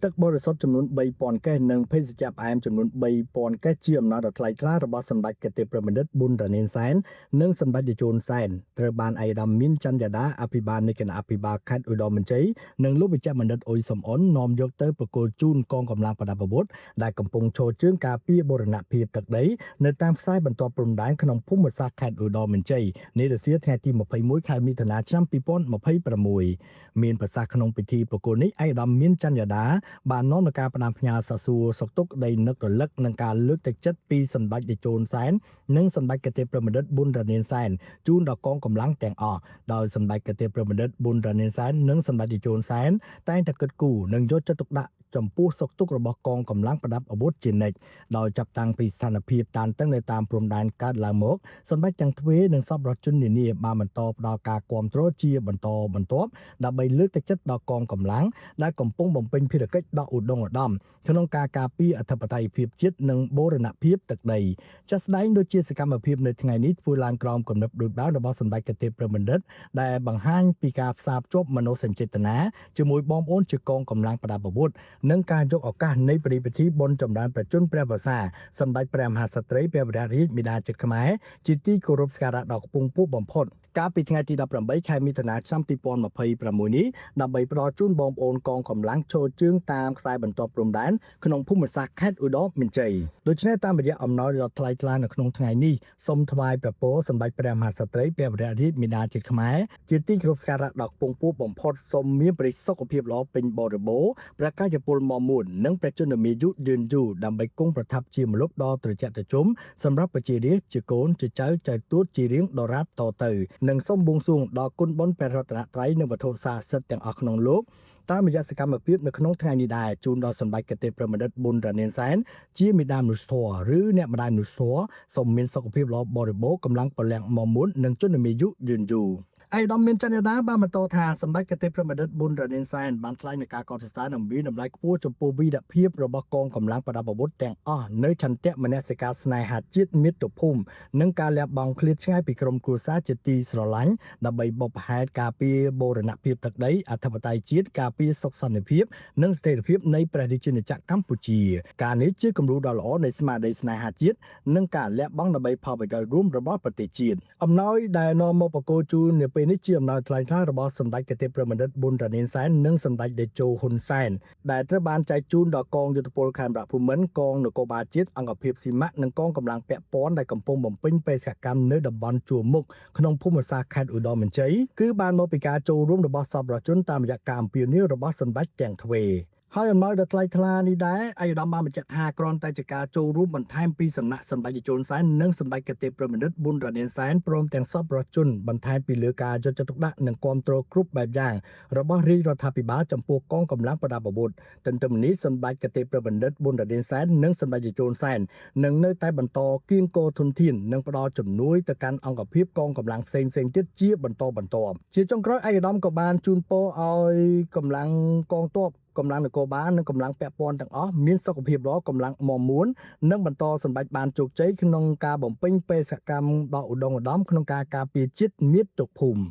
ទឹកបរិសុទ្ធចំនួន3,000 កេសនិងភេសជ្ជៈផ្អែមចំនួន3,000 កេសជាអំណោយដ៏ថ្លៃថ្លារបស់សម្ដេចគតិប្រិមត្តប៊ុនរ៉ានីនសែននិងសម្ដេចតេជោនសែនត្រូវបានឯកឧត្តមមានច័ន្ទយ៉ាដាអភិបាលនៃគណៈអភិបាលខេត្តឧត្តរមានជ័យនិងលោកវិជ្ជបណ្ឌិតអ៊ុយសំអននាំយកទៅប្រគល់ជូនកងកម្លាំងប្រដាប់អាវុធដែលកំពុងឈរជើងការពារបូរណភាពទឹកដីនៅតាមខ្សែបន្ទាត់ព្រំដែនក្នុងភូមិសាស្ត្រខេត្តឧត្តរមានជ័យនារសៀលថ្ងៃទី21ខែមិថុនាឆ្នាំ2026មានប្រសាសន៍ក្នុងពិធីប្រគល់នេះឯកឧត្តមមានច័ន្ទយ៉ាដាបាននាំនឹងការផ្ដាំផ្ញើសាសួរសុខទុក្ខដីនឹករលឹកនឹងការលើកទឹកចិត្តពីសម្ដេចតេជោនសែននិងសម្ដេចគតិប្រិមត្តប៊ុនរ៉ានីនសែនជូនដល់កងកម្លាំងទាំងអស់ដោយសម្ដេចគតិប្រិមត្តប៊ុនរ៉ានីនសែននិងសម្ដេចតេជោនសែនតែងតែគិតគូរនិងយកចិត្តទុកដាក់ចំពោះសុខទុក្ខរបស់កងកម្លាំងប្រដាប់អាវុធជានិច្ចដោយចាប់តាំងពីស្ថានភាពតានតឹងនៅតាមព្រំដែនកើតឡើងមកសម្ដេចទាំងទ្វេនិងសប្បុរសជននានាបានបន្តផ្ដល់ការគាំទ្រជាបន្តបន្ទាប់ដើម្បីលើកទឹកចិត្តដល់កងកម្លាំងដែលកំពុងបំពេញភារកិច្ចដ៏ឧត្តមឧត្តមក្នុងការការពារអធិបតេយ្យភាពជាតិនិងបូរណភាពទឹកដីចាស់ស្ដែងដូចជាសកម្មភាពនៅថ្ងៃនេះធ្វើឡើងក្រោមគំនិតដូចបានរបស់សម្ដេចគតិប្រិមត្តដែលបង្ហាញពីការផ្សារភ្ជាប់មនោសញ្ចេតនាជាមួយបងប្អូនជាកងកម្លាំងប្រដាប់អាវុធនិងការយកឱកាសនៃពិធីបុណ្យចម្រើនប្រជញ្ញព្រះវស្សាសម្ដេចព្រះមហាក្សត្រីព្រះវររាជមាតាជាតិខ្មែរជាទីគោរពសក្ការៈដ៏ខ្ពង់ខ្ពស់បំផុតកាលពីថ្ងៃទី18ខែមិថុនាឆ្នាំ2026នេះដើម្បីផ្ដល់ជូនបងប្អូនកងកម្លាំងឈរជើងតាមខ្សែបន្ទាត់ព្រំដែនក្នុងភូមិសាស្ត្រខេត្តឧត្តរមានជ័យដូច្នេះតាមរយៈអំណោយដ៏ថ្លៃថ្លានៅក្នុងថ្ងៃនេះសូមថ្វាយព្រះពរសម្ដេចព្រះមហាក្សត្រីព្រះវររាជមាតាជាតិខ្មែរជាទីគោរពសក្ការៈដ៏ខ្ពង់ខ្ពស់បំផុតសូមមានព្រះសុខភាពល្អពេញបរិបូរណ៍ព្រះកាយពលមាំមួននិងព្រះជន្មាយុយឺនយូរដើម្បីគង់ប្រថាប់ជាម្លប់ដ៏ត្រជាក់ត្រជុំសម្រាប់ប្រជារាស្ត្រជាកូនជាចៅចៅទួតជារៀងដរាបតទៅនិងសូមបួងសួងដល់គុណបុណ្យព្រះរតនត្រ័យនិងវត្ថុស័ក្តិសិទ្ធិទាំងអស់ក្នុងលោកតាមរយៈសកម្មភាពនៅក្នុងថ្ងៃនេះដែរជូនដល់សម្ដេចគតិប្រិមត្តប៊ុនរ៉ានីនសែនជាមេដាមនុស្សធម៌ឬអ្នកម្ដាយមនុស្សធម៌សូមមានសុខភាពល្អបរិបូរណ៍កម្លាំងពលំមាំមួននិងជន្មាយុយឺនយូរឯកឧត្តមមានច័ន្ទយ៉ាដាបានបន្តថាសម្ដេចគតិប្រិមត្តប៊ុនរ៉ានីនសែនបានថ្លែងនូវការកោតសរសើរនិងវិតម្លៃខ្ពស់ចំពោះវីរភាពរបស់កងកម្លាំងប្រដាប់អាវុធទាំងអស់នៅឆន្ទៈមនសិការស្នេហាជាតិមាតុភូមិនិងការលះបង់ឃ្លាតឆ្ងាយពីក្រុមគ្រួសារជាទីស្រឡាញ់ដើម្បីបុព្វហេតុការពារបូរណភាពទឹកដីអធិបតេយ្យជាតិការពារសុខសន្តិភាពនិងស្ថិរភាពនៃព្រះរាជាណាចក្រកម្ពុជាការនេះជាគំរូដ៏ល្អនៃស្មារតីស្នេហាជាតិនិងការលះបង់ដើម្បីផលប្រយោជន៍រួមរបស់ប្រទេសជាតិអំណោយដែលនាំមកប្រគល់ជូននៅពេលនេះជាអំណោយថ្លៃថ្លារបស់សម្ដេចគតិប្រិមត្តប៊ុនរ៉ានីនសែននិងសម្ដេចតេជោហ៊ុនសែនដែលត្រូវបានចែកជូនដល់កងយុទ្ធពលខេមរភូមិន្ទកងនគរបាលជាតិអង្គភាពស៊ីម៉ាក់និងកងកម្លាំងពាក់ព័ន្ធដែលកំពុងបំពេញបេសកកម្មនៅតំបន់ជួរមុខក្នុងភូមិសាស្ត្រខេត្តឧត្តរមានជ័យគឺបានមកពីការចូលរួមរបស់សប្បុរសជនតាមរយៈការអំពាវនាវរបស់សម្ដេចទាំងទ្វេហើយអំណោយដ៏ថ្លៃថ្លានេះដែរឯកឧត្តមបានបញ្ជាក់ថាគ្រាន់តែជាការចូលរួមបន្ថែមពីសំណាក់សម្ដេចតេជោនសែននិងសម្ដេចគតិប្រិមត្តប៊ុនរ៉ានីនសែនព្រមទាំងសប្បុរសជនបន្ថែមពីលើការយកចិត្តទុកដាក់និងគាំទ្រគ្រប់បែបយ៉ាងរបស់រាជរដ្ឋាភិបាលចំពោះកងកម្លាំងប្រដាប់អាវុធទន្ទឹមនេះសម្ដេចគតិប្រិមត្តប៊ុនរ៉ានីនសែននិងសម្ដេចតេជោនសែននឹងនៅតែបន្តគៀងគរធនធាននិងផ្ដល់ជំនួយទៅកាន់អង្គភាពកងកម្លាំងផ្សេងៗទៀតជាបន្តបន្ទាប់ជាចុងក្រោយឯកឧត្តមក៏បានជូនពរឲ្យកម្លាំងកងទ័ពកម្លាំងនគរបាលនិងកម្លាំងពាក់ព័ន្ធទាំងអស់មានសុខភាពល្អកម្លាំងមាំមួននិងបន្តសម្ដេចបានជោគជ័យក្នុងការបំពេញបេសកកម្មដ៏ឧត្តមឧត្តមក្នុងការការពារជាតិមាតុភូមិ